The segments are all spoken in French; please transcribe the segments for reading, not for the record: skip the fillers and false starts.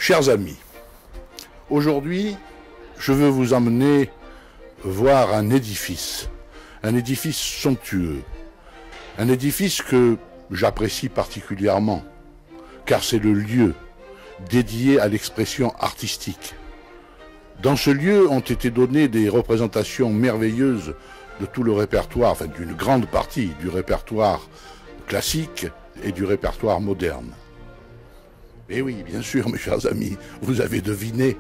Chers amis, aujourd'hui, je veux vous emmener voir un édifice somptueux, un édifice que j'apprécie particulièrement, car c'est le lieu dédié à l'expression artistique. Dans ce lieu ont été données des représentations merveilleuses de tout le répertoire, enfin d'une grande partie du répertoire classique et du répertoire moderne. Et oui, bien sûr, mes chers amis, vous avez deviné,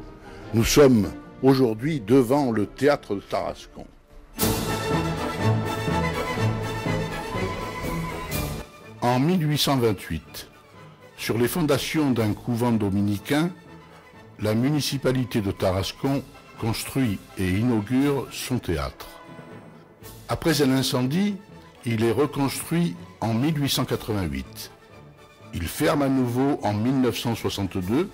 nous sommes aujourd'hui devant le théâtre de Tarascon. En 1828, sur les fondations d'un couvent dominicain, la municipalité de Tarascon construit et inaugure son théâtre. Après un incendie, il est reconstruit en 1888. Il ferme à nouveau en 1962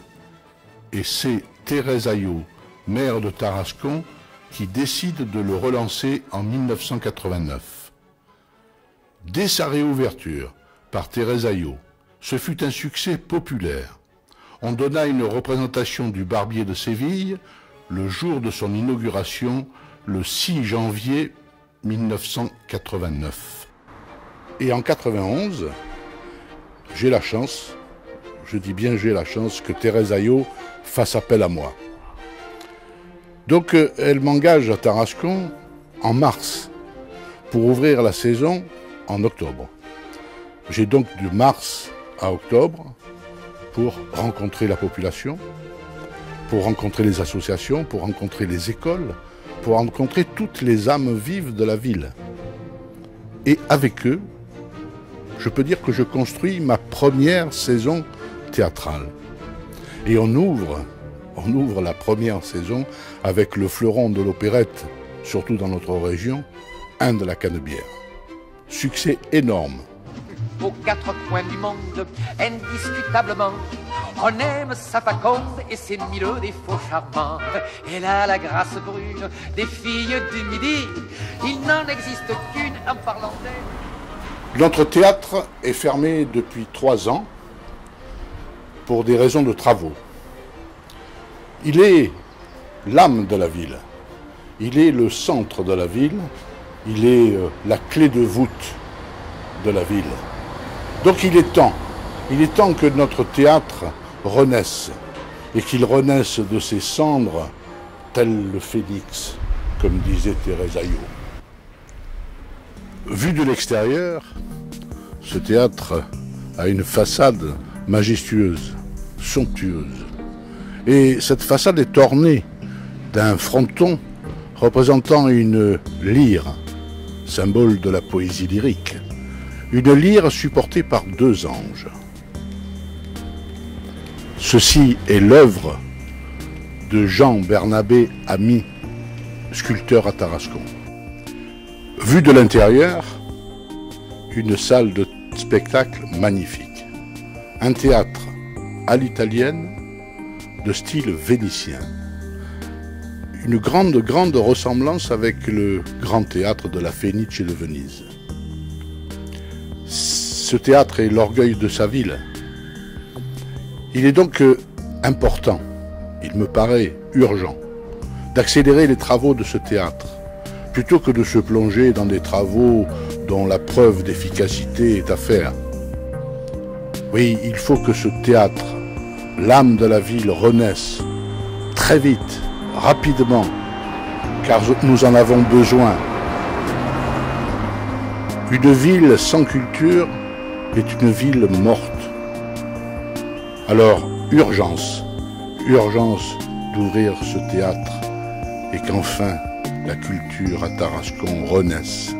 et c'est Thérèse Ayot, maire de Tarascon, qui décide de le relancer en 1989. Dès sa réouverture par Thérèse Ayot, ce fut un succès populaire. On donna une représentation du Barbier de Séville le jour de son inauguration, le 6 janvier 1989. Et en 91, j'ai la chance, je dis bien j'ai la chance, que Thérèse Ayot fasse appel à moi. Donc elle m'engage à Tarascon en mars pour ouvrir la saison en octobre. J'ai donc de mars à octobre pour rencontrer la population, pour rencontrer les associations, pour rencontrer les écoles, pour rencontrer toutes les âmes vives de la ville. Et avec eux, je peux dire que je construis ma première saison théâtrale. Et on ouvre la première saison avec le fleuron de l'opérette, surtout dans notre région, Inde de la Canebière. Succès énorme. Aux quatre coins du monde, indiscutablement, on aime sa faconde et ses mille défauts charmants. Elle a la grâce brune des filles du Midi, il n'en existe qu'une en parlant d'elle. Notre théâtre est fermé depuis 3 ans pour des raisons de travaux. Il est l'âme de la ville, il est le centre de la ville, il est la clé de voûte de la ville. Donc il est temps que notre théâtre renaisse, et qu'il renaisse de ses cendres, tel le phénix, comme disait Thérèse Ayot. Vu de l'extérieur, ce théâtre a une façade majestueuse, somptueuse. Et cette façade est ornée d'un fronton représentant une lyre, symbole de la poésie lyrique. Une lyre supportée par 2 anges. Ceci est l'œuvre de Jean Bernabé Ami, sculpteur à Tarascon. Vu de l'intérieur, une salle de spectacle magnifique. Un théâtre à l'italienne de style vénitien. Une grande ressemblance avec le grand théâtre de la Fenice de Venise. Ce théâtre est l'orgueil de sa ville. Il est donc important, il me paraît urgent, d'accélérer les travaux de ce théâtre, plutôt que de se plonger dans des travaux dont la preuve d'efficacité est à faire. Oui, il faut que ce théâtre, l'âme de la ville, renaisse très vite, rapidement, car nous en avons besoin. Une ville sans culture est une ville morte. Alors, urgence d'ouvrir ce théâtre et qu'enfin la culture à Tarascon renaisse.